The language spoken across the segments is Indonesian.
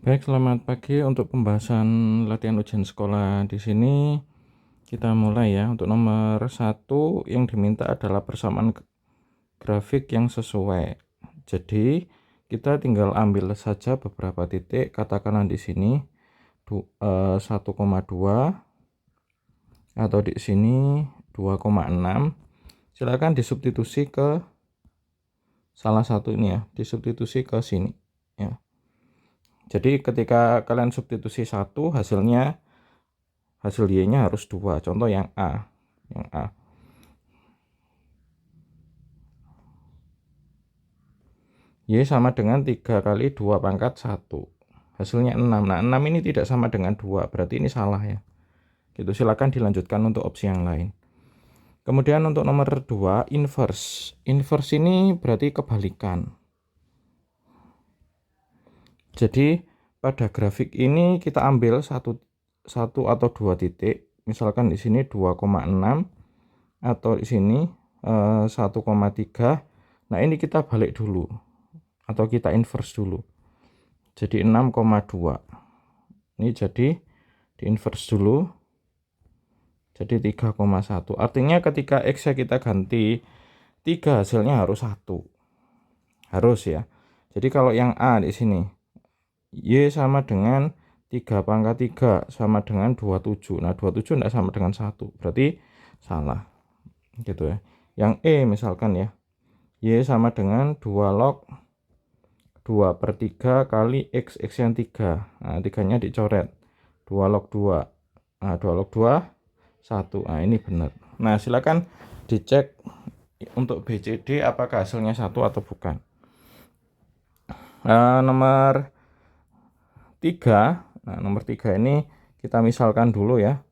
Baik, selamat pagi. Untuk pembahasan latihan ujian sekolah di sini kita mulai ya. Untuk nomor 1 yang diminta adalah persamaan grafik yang sesuai. Jadi kita tinggal ambil saja beberapa titik, katakanlah di sini 1,2 atau di sini 2,6. Silakan disubstitusi ke salah satu ini ya, disubstitusi ke sini ya. Jadi ketika kalian substitusi satu, hasil Y-nya harus 2. Contoh yang A. Y sama dengan 3 kali 2 pangkat 1. Hasilnya 6. Nah, 6 ini tidak sama dengan 2. Berarti ini salah ya. Gitu, silakan dilanjutkan untuk opsi yang lain. Kemudian untuk nomor 2, inverse. Inverse ini berarti kebalikan. Jadi pada grafik ini kita ambil satu atau dua titik, misalkan di sini 2,6 atau di sini 1,3. Nah, ini kita balik dulu atau kita inverse dulu. Jadi 6,2. Ini jadi di inverse dulu. Jadi 3,1. Artinya ketika X-nya kita ganti 3, hasilnya harus 1. Harus ya. Jadi kalau yang A di sini Y sama dengan 3 pangkat 3 sama dengan 27. Nah, 27 tidak sama dengan 1. Berarti salah. Gitu ya. Yang E misalkan ya. Y sama dengan 2 log 2/3 kali X yang 3. Nah, 3-nya dicoret. 2 log 2. Nah, 2 log 2 1. Nah, ini benar. Nah, silakan dicek untuk BCD apakah hasilnya 1 atau bukan. Nomor 3. Nah, nomor 3 ini kita misalkan dulu ya.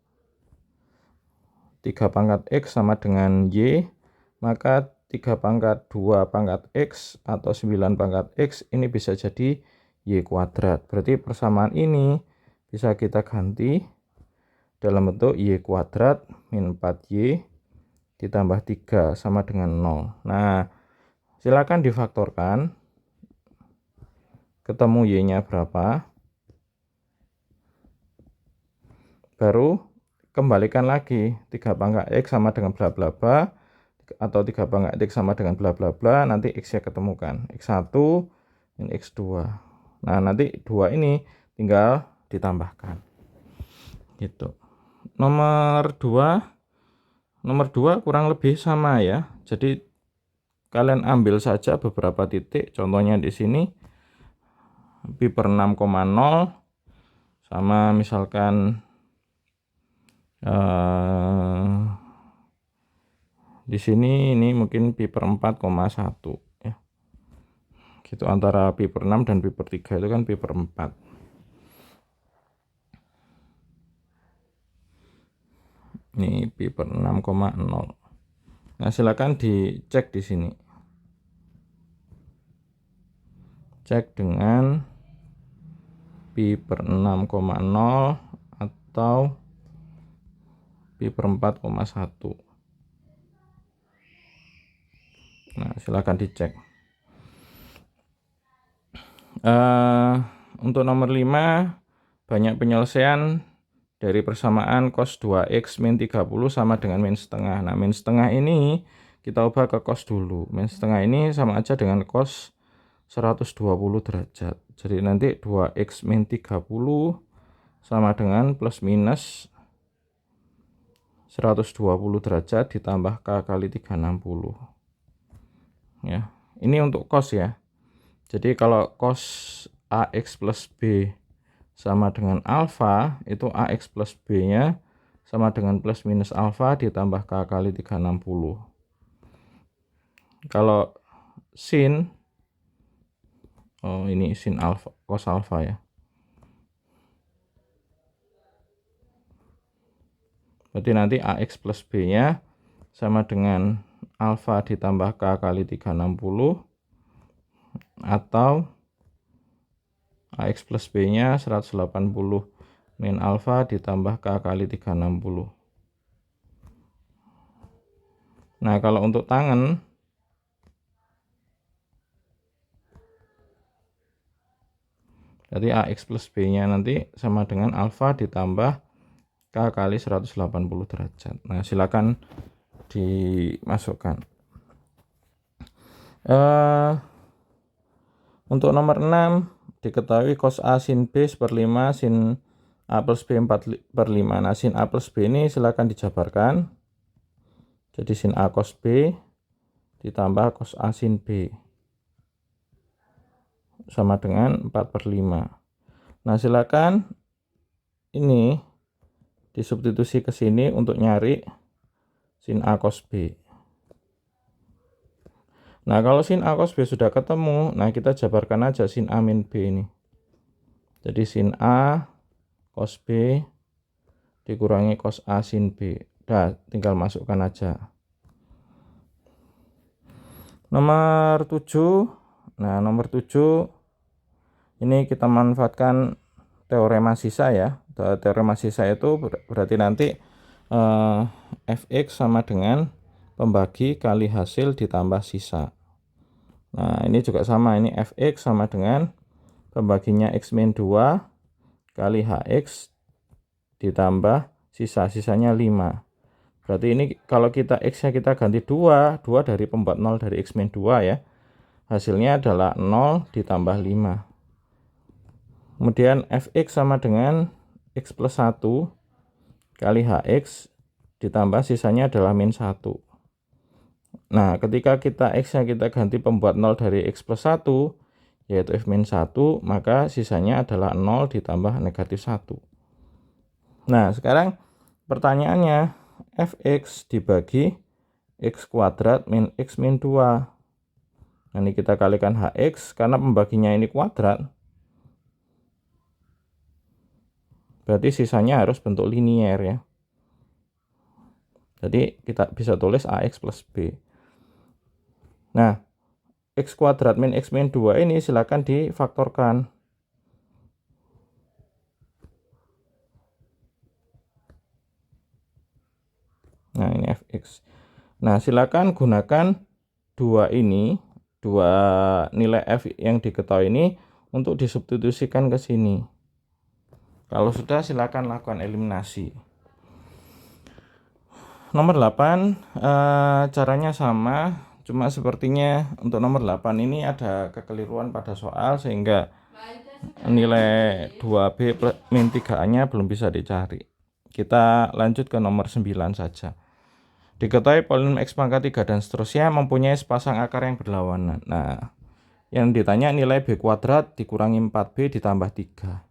3 pangkat X sama dengan Y, maka 3 pangkat 2 pangkat X atau 9 pangkat X ini bisa jadi Y kuadrat. Berarti persamaan ini bisa kita ganti dalam bentuk Y kuadrat min 4Y ditambah 3 sama dengan 0. Nah, silakan difaktorkan. Ketemu Y-nya berapa? Baru kembalikan lagi 3 pangkat X sama dengan bla bla bla atau 3 pangkat X sama dengan bla bla bla, nanti X-nya ketemukan X1 dan X2. Nah, nanti 2 ini tinggal ditambahkan. Gitu. Nomor 2 kurang lebih sama ya. Jadi kalian ambil saja beberapa titik, contohnya di sini pi per 6,0 sama misalkan di sini ini mungkin pi per 4,1 ya. Gitu, antara pi per 6 dan pi per 3 itu kan pi per 4. Ini pi per 6,0. Nah, silakan dicek di sini. Cek dengan pi per 6,0 atau pi per 4,1. Nah, silakan dicek. Untuk nomor 5, banyak penyelesaian dari persamaan cos 2x min 30 sama dengan min setengah. Nah, min setengah ini kita ubah ke cos dulu. Min setengah ini sama aja dengan cos 120 derajat. Jadi nanti 2x min 30 sama dengan plus minus 120 derajat ditambah k kali 360. Ya, ini untuk cos ya. Jadi kalau cos AX plus B sama dengan alfa, itu AX plus B nya sama dengan plus minus alfa ditambah k kali 360. Kalau sin, ini sin alfa, cos alfa ya. Berarti nanti AX plus B nya sama dengan alfa ditambah k kali 360 atau AX plus B nya 180 min alfa ditambah k kali 360. Nah, kalau untuk tangen, Berarti AX plus B-nya nanti sama dengan alfa ditambah K kali 180 derajat. Nah, silakan dimasukkan. Untuk nomor 6, diketahui cos A sin B 1/5 sin A plus B 4/5. Nah, sin A plus B ini silakan dijabarkan. Jadi sin A cos B ditambah cos A sin B sama dengan 4/5. Nah, silakan ini disubstitusi ke sini untuk nyari sin A cos B. Nah, kalau sin A cos B sudah ketemu, nah kita jabarkan aja sin A min B ini. Jadi sin A cos B dikurangi cos A sin B. Udah, tinggal masukkan aja. Nomor 7. Nah, nomor 7 ini kita manfaatkan teorema sisa ya. Teorema sisa itu berarti nanti fx sama dengan pembagi kali hasil ditambah sisa. Nah, ini juga sama, ini fx sama dengan pembaginya x min 2 kali hx ditambah sisa-sisanya 5. Berarti ini kalau kita x-nya kita ganti 2 dari pembuat 0 dari x min 2 ya. Hasilnya adalah 0 ditambah 5. Kemudian fx sama dengan x plus 1 kali hx ditambah sisanya adalah min 1. Nah, ketika x-nya kita ganti pembuat 0 dari x plus 1 yaitu f min 1, maka sisanya adalah 0 ditambah negatif 1. Nah, sekarang pertanyaannya, fx dibagi x kuadrat min x min 2. Nah, ini kita kalikan hx, karena pembaginya ini kuadrat, berarti sisanya harus bentuk linier ya. Jadi kita bisa tulis ax plus b. Nah, x kuadrat min x min 2 ini silakan difaktorkan. Nah, ini fx. Nah, silakan gunakan dua nilai f yang diketahui ini untuk disubstitusikan ke sini. Kalau sudah, silakan lakukan eliminasi. Nomor 8 caranya sama, cuma sepertinya untuk nomor 8 ini ada kekeliruan pada soal sehingga nilai 2B min 3A-nya belum bisa dicari. Kita lanjut ke nomor 9 saja. Diketahui polinom x pangkat 3 dan seterusnya mempunyai sepasang akar yang berlawanan. Nah, yang ditanya nilai b kuadrat dikurangi 4b ditambah 3.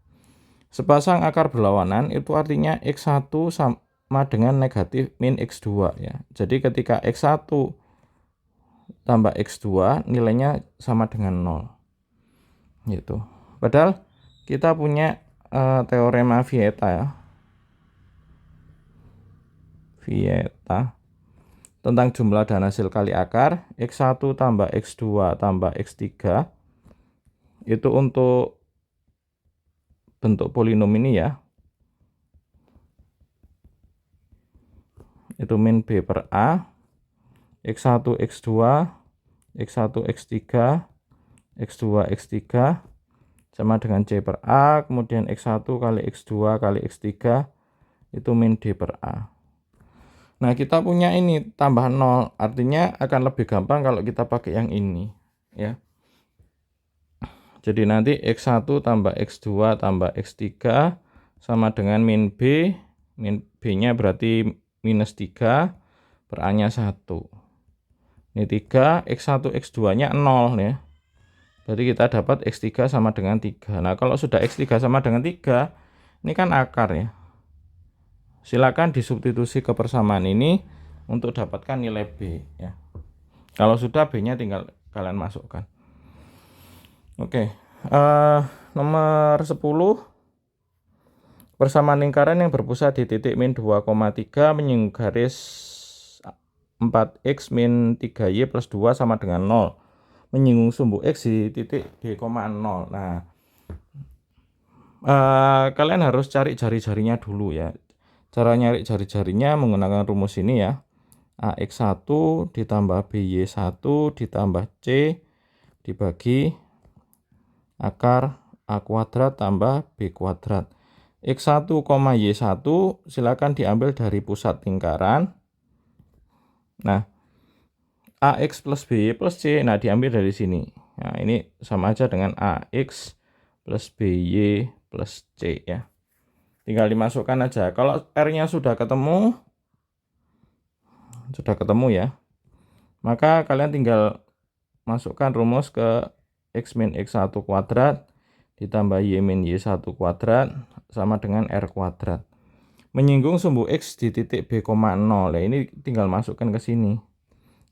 Sepasang akar berlawanan itu artinya x1 sama dengan negatif min x2 ya. Jadi ketika x1 tambah x2 nilainya sama dengan 0. Gitu. Padahal kita punya teorema Vieta ya. Vieta tentang jumlah dan hasil kali akar x1 tambah x2 tambah x3 itu untuk bentuk polinom ini ya, itu min b per a, x1 x2 x1 x3 x2 x3 sama dengan c per a, kemudian x1 kali x2 kali x3 itu min d per a. Nah, kita punya ini tambah 0, artinya akan lebih gampang kalau kita pakai yang ini ya. Jadi nanti x1 tambah x2 tambah x3 sama dengan min b nya berarti minus 3 per a nya 1. Ini 3, x1 x2 nya 0 ya. Berarti kita dapat x3 sama dengan 3. Nah, kalau sudah x3 sama dengan 3, ini kan akar ya. Silakan disubstitusi ke persamaan ini untuk dapatkan nilai B ya. Kalau sudah, B-nya tinggal kalian masukkan. Oke, nomor 10, persamaan lingkaran yang berpusat di titik min 2,3 menyinggung garis 4x min 3y plus 2 sama dengan 0. Menyinggung sumbu x di titik b,0. Nah, kalian harus cari jari-jarinya dulu ya. Cara nyari jari-jarinya menggunakan rumus ini ya. AX1 ditambah BY1 ditambah C dibagi akar A kuadrat tambah B kuadrat. X1, Y1 silakan diambil dari pusat lingkaran. Nah, AX plus BY plus C, nah diambil dari sini. Nah, ini sama aja dengan AX plus BY plus C ya. Tinggal dimasukkan aja. Kalau R-nya sudah ketemu ya, maka kalian tinggal masukkan rumus ke X min X1 kuadrat ditambah Y min Y1 kuadrat sama dengan R kuadrat. Menyinggung sumbu X di titik B, 0. Nah, ini tinggal masukkan ke sini.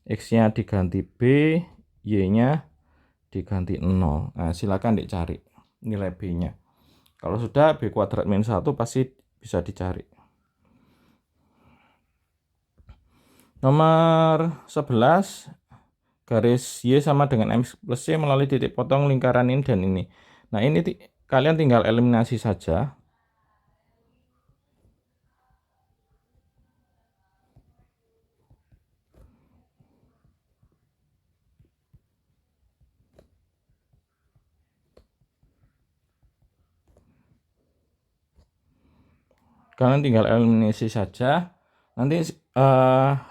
X-nya diganti B, Y-nya diganti 0. Nah, silakan dicari nilai B-nya. Kalau sudah B kuadrat min 1 pasti bisa dicari. Nomor 11, garis Y sama dengan MX plus C melalui titik potong lingkaran ini dan ini. Nah, ini kalian tinggal eliminasi saja. Kalian tinggal eliminasi saja. Nanti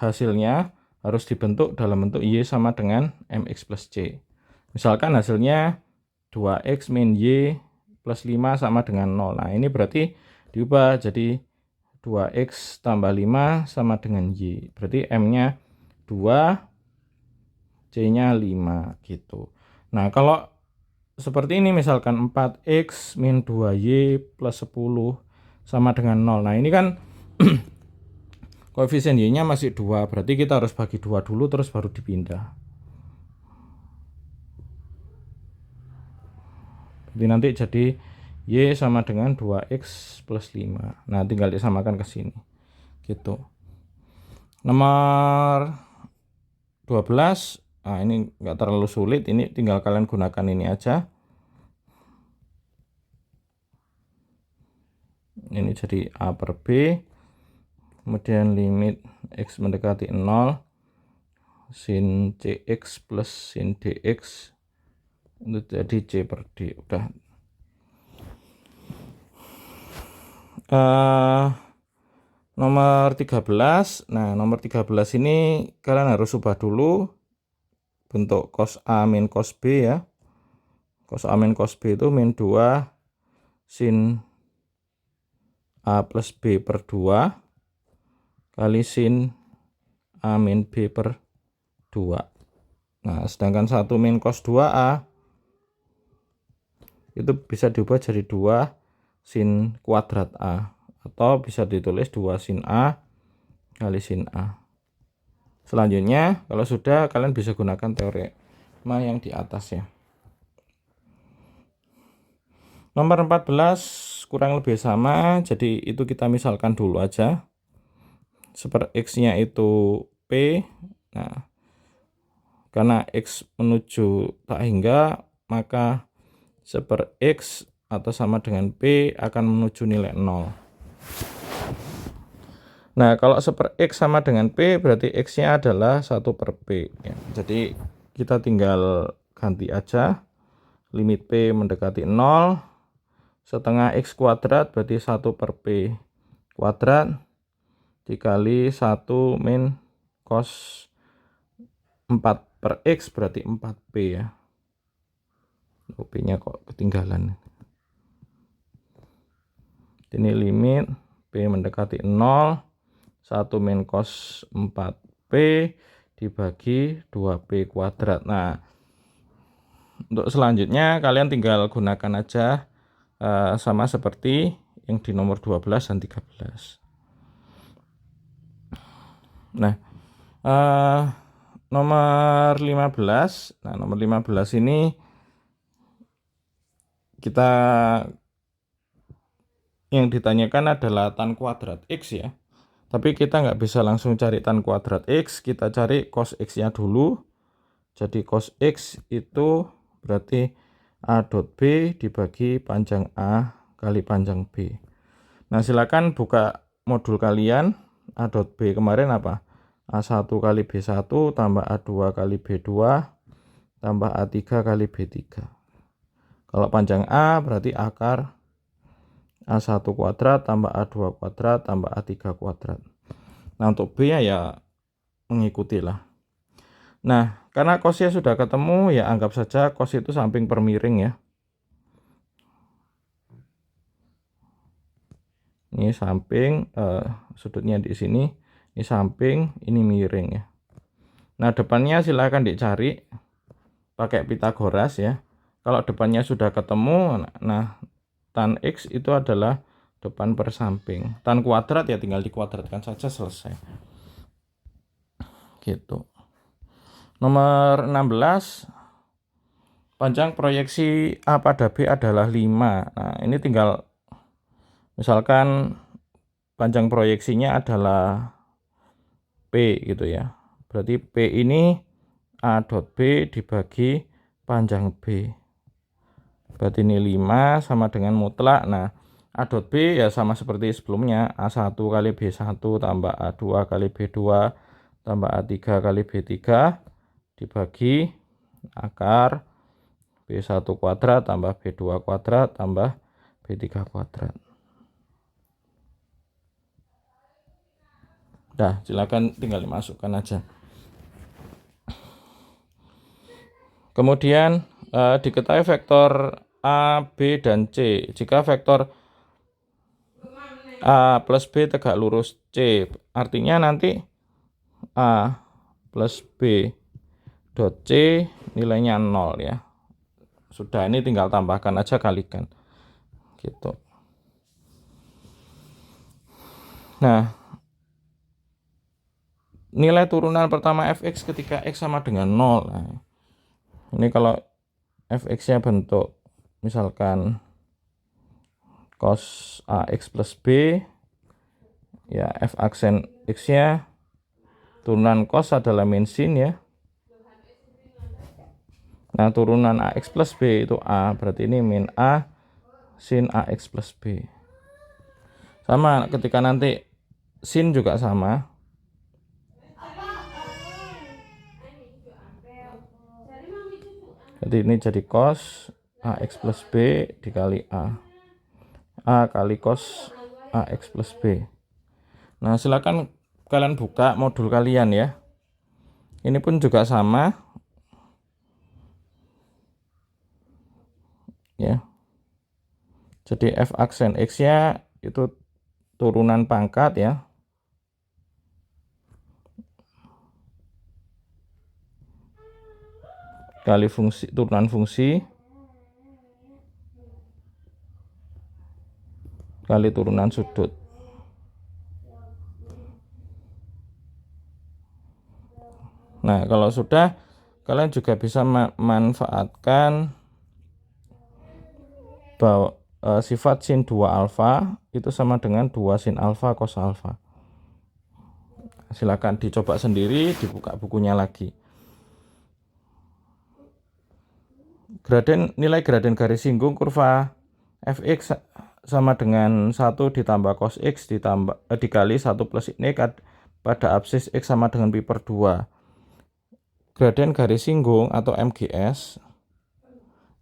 hasilnya harus dibentuk dalam bentuk Y sama dengan MX plus C. Misalkan hasilnya 2X min Y plus 5 sama dengan 0. Nah, ini berarti diubah jadi 2X tambah 5 sama dengan Y. Berarti M-nya 2, C-nya 5 gitu. Nah, kalau seperti ini misalkan 4X min 2Y plus 10 sama dengan 0. Nah, ini kan koefisien Y-nya masih 2, berarti kita harus bagi 2 dulu terus baru dipindah. Jadi nanti jadi Y sama dengan 2X plus 5. Nah, tinggal disamakan ke sini. Gitu. Nomor 12, nah ini enggak terlalu sulit, ini tinggal kalian gunakan ini aja. Ini jadi A per B. Kemudian limit X mendekati 0 sin CX plus sin DX itu jadi C per D. Udah. Nomor 13. Nah, nomor 13 ini kalian harus ubah dulu bentuk cos A min cos B ya. Cos A min cos B itu min 2 sin A plus B per 2 kali sin A min B per 2. Nah, sedangkan 1 min cos 2A itu bisa diubah jadi 2 sin kuadrat A, atau bisa ditulis 2 sin A kali sin A. Selanjutnya, kalau sudah, kalian bisa gunakan teorema yang di atas ya. Nomor 14 kurang lebih sama, jadi itu kita misalkan dulu aja. X-nya itu P. Nah, karena X menuju tak hingga, maka X atau sama dengan P akan menuju nilai 0. Nah, kalau X sama dengan P, berarti X-nya adalah 1 per P. Ya. Jadi, kita tinggal ganti aja. Limit P mendekati 0. Setengah X kuadrat berarti 1 per P kuadrat. Dikali 1 min cos 4 per X berarti 4P ya. P-nya kok ketinggalan. Ini limit P mendekati 0, 1 min cos 4P dibagi 2P kuadrat. Nah, untuk selanjutnya kalian tinggal gunakan aja sama seperti yang di nomor 12 dan 13. Nah, nomor 15. Nah, nomor 15 ini kita yang ditanyakan adalah tan kuadrat X ya. Tapi kita nggak bisa langsung cari tan kuadrat X, kita cari cos X-nya dulu. Jadi cos X itu berarti A dot B dibagi panjang A kali panjang B. Nah, silakan buka modul kalian. A dot B kemarin apa? A1 kali B1 tambah A2 kali B2 tambah A3 kali B3. Kalau panjang A berarti akar A1 kuadrat tambah A2 kuadrat tambah A3 kuadrat. Nah, untuk B ya mengikuti lah. Nah, karena cosnya sudah ketemu, ya anggap saja cos itu samping per miring ya. Ini samping, sudutnya di sini, ini samping, ini miring ya. Nah, depannya silahkan dicari pakai Pitagoras ya. Kalau depannya sudah ketemu, nah tan X itu adalah depan per samping. Tan kuadrat ya tinggal dikuadratkan saja, selesai. Gitu. Nomor 16, panjang proyeksi A pada B adalah 5. Nah, ini tinggal misalkan panjang proyeksinya adalah P gitu ya. Berarti P ini A dot B dibagi panjang B. Berarti ini 5 sama dengan mutlak. Nah, A dot B ya sama seperti sebelumnya. A1 kali B1 tambah A2 kali B2 tambah A3 kali B3 dibagi akar B1 kuadrat tambah B2 kuadrat tambah B3 kuadrat. Dah, silakan tinggal dimasukkan aja. Kemudian diketahui vektor A, B, dan C. Jika vektor A plus B tegak lurus C, artinya nanti A plus B dot C nilainya 0 ya. Sudah, ini tinggal tambahkan aja, kalikan gitu. Nah, nilai turunan pertama fx ketika x sama dengan 0. Nah, ini kalau fx-nya bentuk misalkan cos ax plus b, ya f aksen x-nya turunan cos adalah min sin ya. Nah, turunan ax plus b itu a, berarti ini min a sin ax plus b. Sama ketika nanti sin juga sama. Jadi ini jadi cos ax plus b dikali a kali cos ax plus b. Nah, silakan kalian buka modul kalian ya. Ini pun juga sama ya. Jadi f aksen x-nya itu turunan pangkat ya. Kali fungsi, turunan fungsi kali turunan sudut. Nah, kalau sudah, kalian juga bisa memanfaatkan bahwa sifat sin 2 alfa itu sama dengan 2 sin alfa cos alfa. Silakan dicoba sendiri, dibuka bukunya lagi. Nilai graden garis singgung kurva fx sama dengan 1 ditambah cos x dikali 1 plus ini pada absis x sama dengan pi per 2. Graden garis singgung atau MGS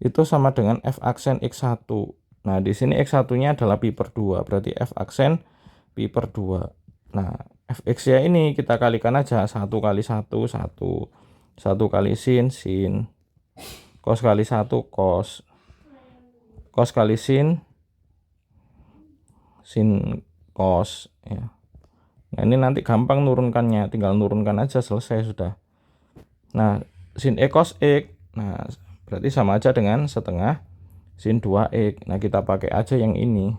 itu sama dengan f aksen x1. Nah, di sini x1-nya adalah pi per 2, berarti f aksen pi per 2. Nah, fx-nya ini kita kalikan aja, 1 kali 1, 1 kali sin, cos kali 1, cos kali sin cos ya. Nah, ini nanti gampang nurunkannya, tinggal nurunkan aja, selesai sudah. Nah, sin e cos x, nah berarti sama aja dengan setengah sin 2x. Nah, kita pakai aja yang ini,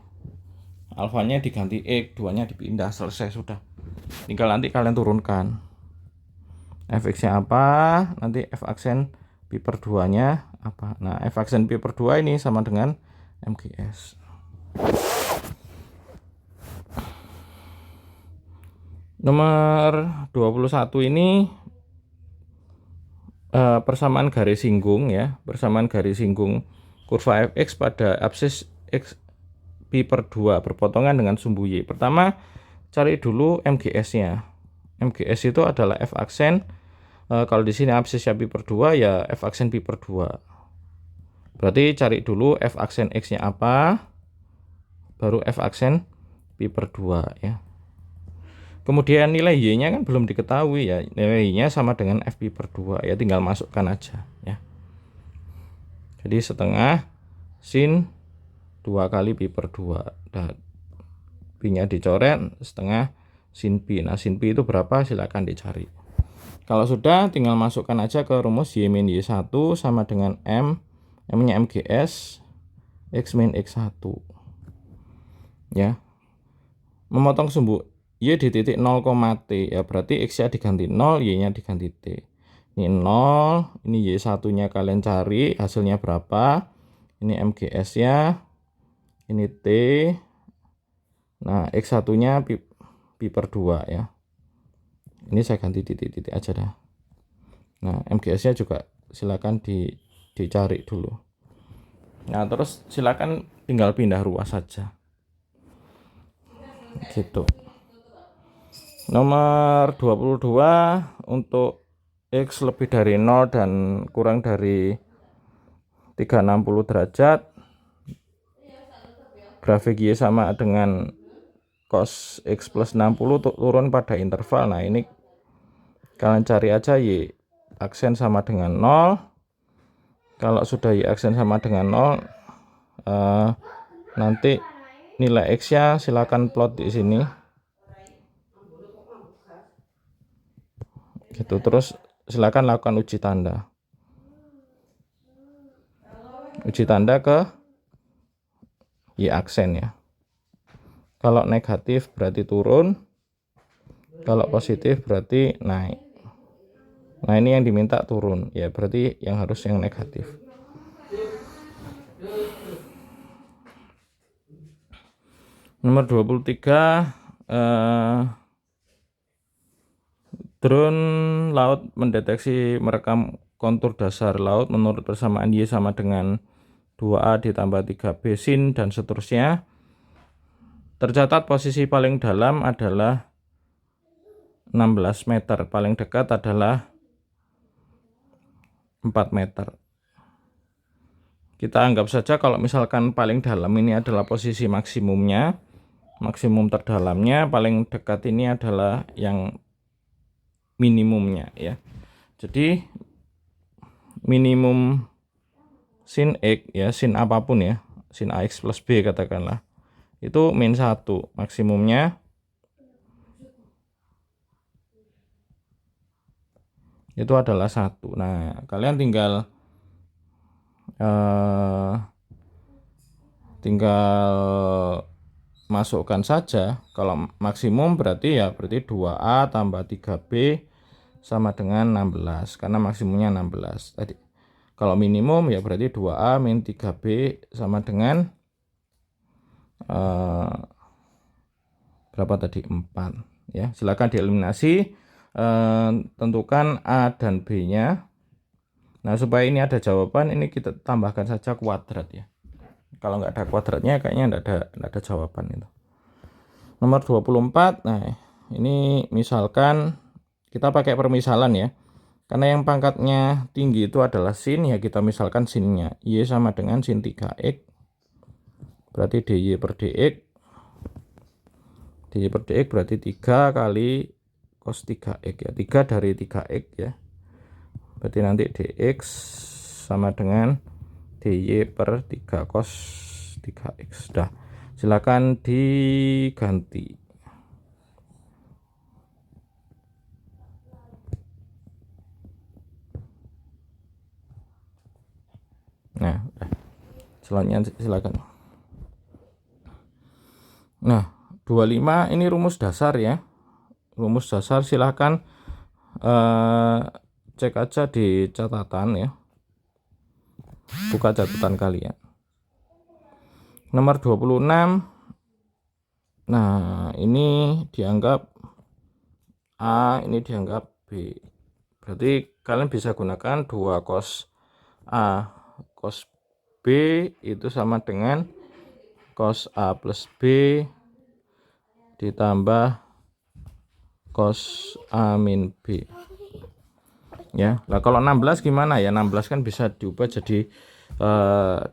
alfanya diganti x, 2-nya dipindah, selesai sudah. Tinggal nanti kalian turunkan fx-nya apa, nanti f aksen pi per 2-nya apa. Nah, f aksen pi per 2 ini sama dengan MGS. Nomor 21 ini persamaan garis singgung ya, persamaan garis singgung kurva fx pada absis x pi per 2 berpotongan dengan sumbu y. Pertama, cari dulu MGS-nya. MGS itu adalah f aksen, kalau di sini absisnya pi per 2 ya f aksen pi per 2. Berarti cari dulu f aksen X nya apa, baru f aksen pi per 2 ya. Kemudian nilai Y nya kan belum diketahui ya, nilai Y nya sama dengan f pi per 2 ya, tinggal masukkan aja ya. Jadi setengah sin 2 kali pi per 2, dan pi nya dicoret setengah sin pi. Nah sin pi itu berapa, silakan dicari. Kalau sudah tinggal masukkan aja ke rumus Y min Y1 sama dengan M nya MGS X min X1 ya. Memotong sumbu Y di titik 0, T ya, berarti X nya diganti 0, Y nya diganti T. Ini 0, ini Y1 nya kalian cari hasilnya berapa, ini MGS ya, ini T. Nah X1 nya pi per 2 ya, ini saya ganti titik-titik aja dah. Nah MGS nya juga silakan dicari dulu. Nah terus silakan tinggal pindah ruas saja gitu. Nomor 22, untuk X lebih dari 0 dan kurang dari 360 derajat, grafik Y sama dengan cos X plus 60 turun pada interval. Nah ini kalian cari aja Y aksen sama dengan 0. Kalau sudah Y aksen sama dengan 0, nanti nilai X nya silakan plot di sini gitu. Terus silakan lakukan uji tanda ke Y aksen ya. Kalau negatif berarti turun, kalau positif berarti naik. Nah ini yang diminta turun ya, berarti yang harus yang negatif. Nomor 23, drone laut mendeteksi merekam kontur dasar laut menurut persamaan Y sama dengan 2A ditambah 3B sin dan seterusnya. Tercatat posisi paling dalam adalah 16 meter, paling dekat adalah 4 meter. Kita anggap saja kalau misalkan paling dalam ini adalah posisi maksimumnya, maksimum terdalamnya, paling dekat ini adalah yang minimumnya ya. Jadi minimum sin X ya, sin apapun ya, sin AX plus B katakanlah, itu min 1, maksimumnya itu adalah 1. Nah kalian tinggal masukkan saja. Kalau maksimum berarti 2A tambah 3B sama dengan 16, karena maksimumnya 16 tadi. Kalau minimum ya berarti 2A min 3B sama dengan berapa tadi, 4 ya. Silakan dieliminasi, tentukan A dan B nya. Nah supaya ini ada jawaban, ini kita tambahkan saja kuadrat ya. Kalau nggak ada kuadratnya kayaknya nggak ada jawaban itu. Nomor 24, nah ini misalkan kita pakai permisalan ya, karena yang pangkatnya tinggi itu adalah sin ya, kita misalkan sinnya Y sama dengan sin 3X, berarti DY per DX, DY per DX berarti 3 kali cos 3X ya, 3 dari 3X ya, berarti nanti DX sama dengan DY per 3 cos 3X. Sudah, silakan diganti. Nah, selanjutnya silakan. Nah, 25 ini rumus dasar ya. Rumus dasar silakan cek aja di catatan ya. Buka catatan kalian. Nomor 26. Nah, ini dianggap A, ini dianggap B. Berarti kalian bisa gunakan 2 cos A cos B itu sama dengan cos A plus B ditambah cos A min B ya. Nah kalau 16 gimana ya, 16 kan bisa diubah jadi 2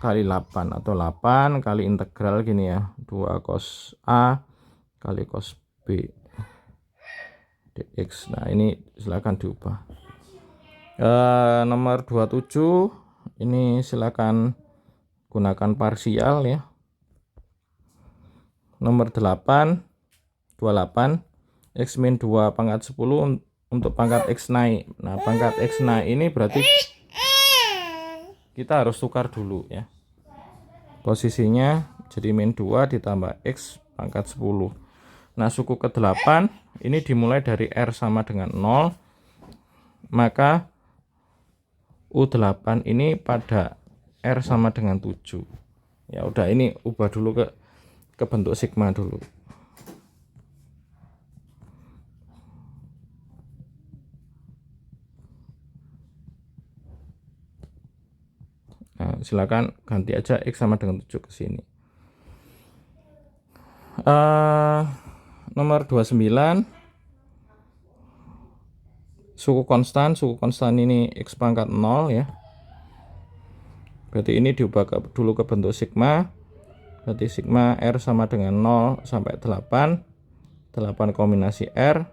kali 8 atau 8 kali integral gini ya, 2 cos A kali cos B dx. Nah ini silakan diubah. Nomor 27 ini silakan gunakan parsial ya. Nomor 28 x min 2 pangkat 10 untuk pangkat x naik. Nah pangkat x naik ini berarti kita harus tukar dulu ya posisinya, jadi min 2 ditambah x pangkat 10. Nah suku ke-8 ini dimulai dari R sama dengan 0, maka U8 ini pada R sama dengan 7. Ya udah, ini ubah dulu ke bentuk sigma dulu. Nah, silakan ganti aja X sama dengan 7 ke sini. Nomor 29 suku konstan ini X pangkat 0 ya. Berarti ini diubah dulu ke bentuk sigma. Berarti sigma R sama dengan 0 sampai 8 kombinasi R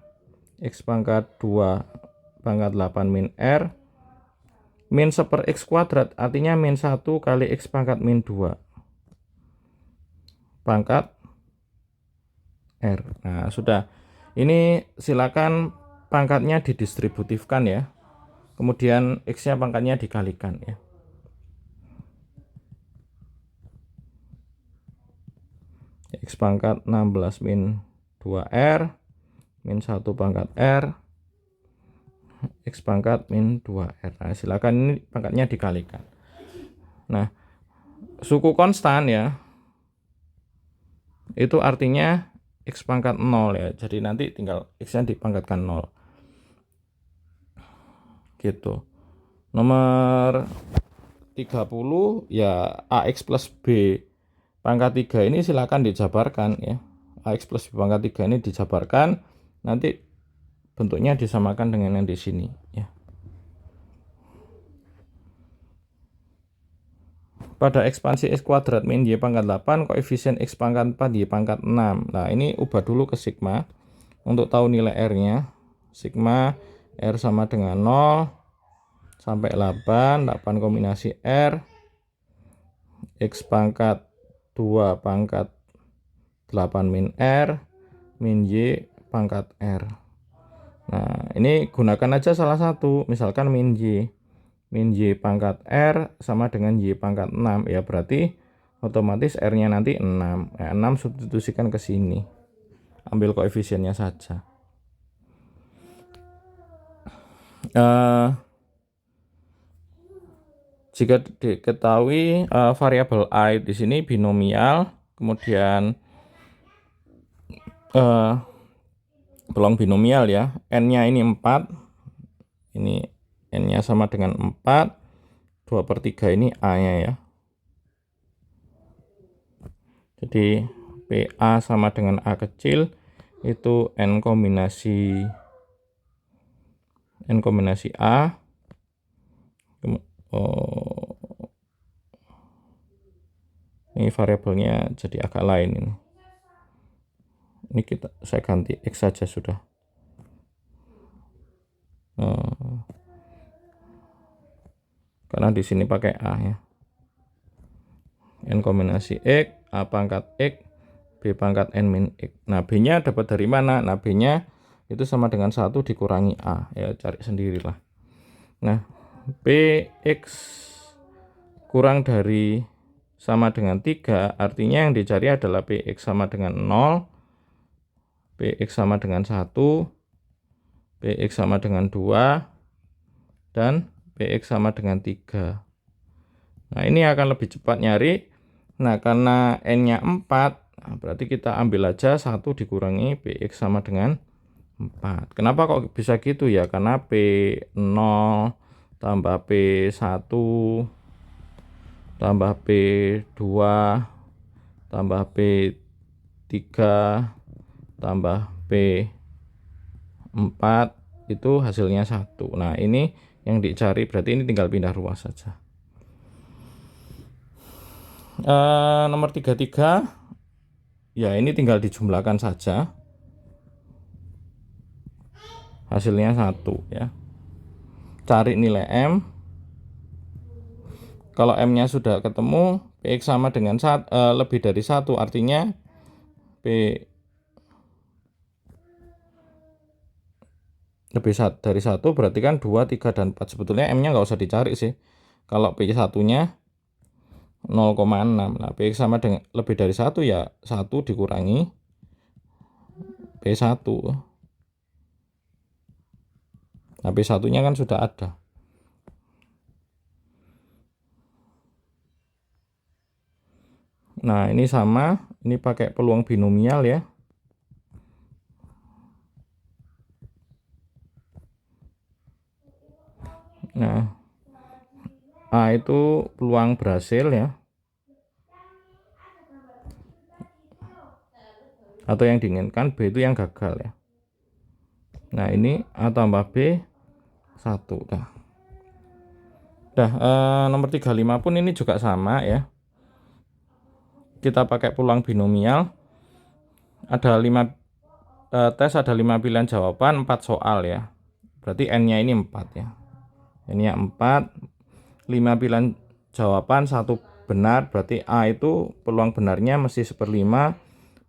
X pangkat 2 pangkat 8 min R min 1 per X kuadrat, artinya min 1 kali X pangkat min 2 pangkat R. Nah sudah, ini silakan pangkatnya didistributifkan ya, kemudian X nya pangkatnya dikalikan ya. X pangkat 16 min 2R min 1 pangkat R X pangkat min 2R. Nah silakan ini pangkatnya dikalikan. Nah suku konstan ya, itu artinya X pangkat 0 ya, jadi nanti tinggal X nya dipangkatkan 0 gitu. Nomor 30 ya, AX plus B pangkat 3 ini silakan dijabarkan ya. AX plus B pangkat 3 ini dijabarkan, nanti bentuknya disamakan dengan yang di sini ya. Pada ekspansi X kuadrat min Y pangkat 8, koefisien X pangkat 4 Y pangkat 6. Nah ini ubah dulu ke sigma untuk tahu nilai R nya. Sigma R sama dengan 0 sampai 8 kombinasi R X pangkat 2 pangkat 8 min R min Y pangkat R. Nah ini gunakan aja salah satu, misalkan min Y pangkat R sama dengan Y pangkat 6 ya, berarti otomatis R nya nanti 6 ya, 6 substitusikan ke sini, ambil koefisiennya saja. Jika diketahui variabel A di sini binomial, kemudian belum binomial ya, n-nya ini 4, ini n-nya sama dengan 4, 2/3 ini A-nya ya. Jadi PA sama dengan A kecil itu n kombinasi A. Ini variabelnya jadi agak lain ini. Ini saya ganti X saja sudah. Karena di sini pakai A ya. N kombinasi X, A pangkat X, B pangkat N min X. Nah B-nya dapat dari mana? Nah B-nya itu sama dengan 1 dikurangi A ya, cari sendirilah. Nah PX kurang dari sama dengan 3, artinya yang dicari adalah PX sama dengan 0, PX sama dengan 1, PX sama dengan 2, dan PX sama dengan 3. Nah ini akan lebih cepat nyari. Nah karena n-nya 4, nah, berarti kita ambil aja 1 dikurangi PX sama dengan 4. Kenapa kok bisa gitu ya? Karena P0 tambah P1 tambah P2 tambah P3 tambah P4 itu hasilnya 1. Nah ini yang dicari, berarti ini tinggal pindah ruas saja. Nomor 33 ya ini tinggal dijumlahkan saja, hasilnya 1 ya. Cari nilai M. Kalau M nya sudah ketemu, Px sama dengan lebih dari 1, artinya P lebih dari 1 berarti kan 2, 3, dan 4. Sebetulnya M nya nggak usah dicari sih. Kalau P1 nya 0,6. Nah, Px sama dengan lebih dari 1 ya 1 dikurangi P1. Nah, P1 nya kan sudah ada. Nah, ini sama, ini pakai peluang binomial ya. Nah, A itu peluang berhasil ya, atau yang diinginkan, B itu yang gagal ya. Nah, ini A tambah B 1 dah. Nomor 35 pun ini juga sama ya. Kita pakai peluang binomial. Ada 5 tes, ada 5 pilihan jawaban, 4 soal ya. Berarti N-nya ini 4 ya. Ini 4, 5 pilihan jawaban, 1 benar, berarti A itu peluang benarnya mesti 1/5,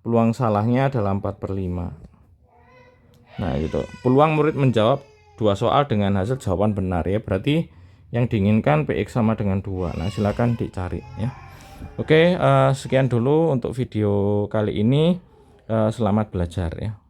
peluang salahnya adalah 4/5. Nah gitu, peluang murid menjawab 2 soal dengan hasil jawaban benar ya, berarti yang diinginkan Px sama dengan 2. Nah silakan dicari ya. Oke, sekian dulu untuk video kali ini. Selamat belajar ya.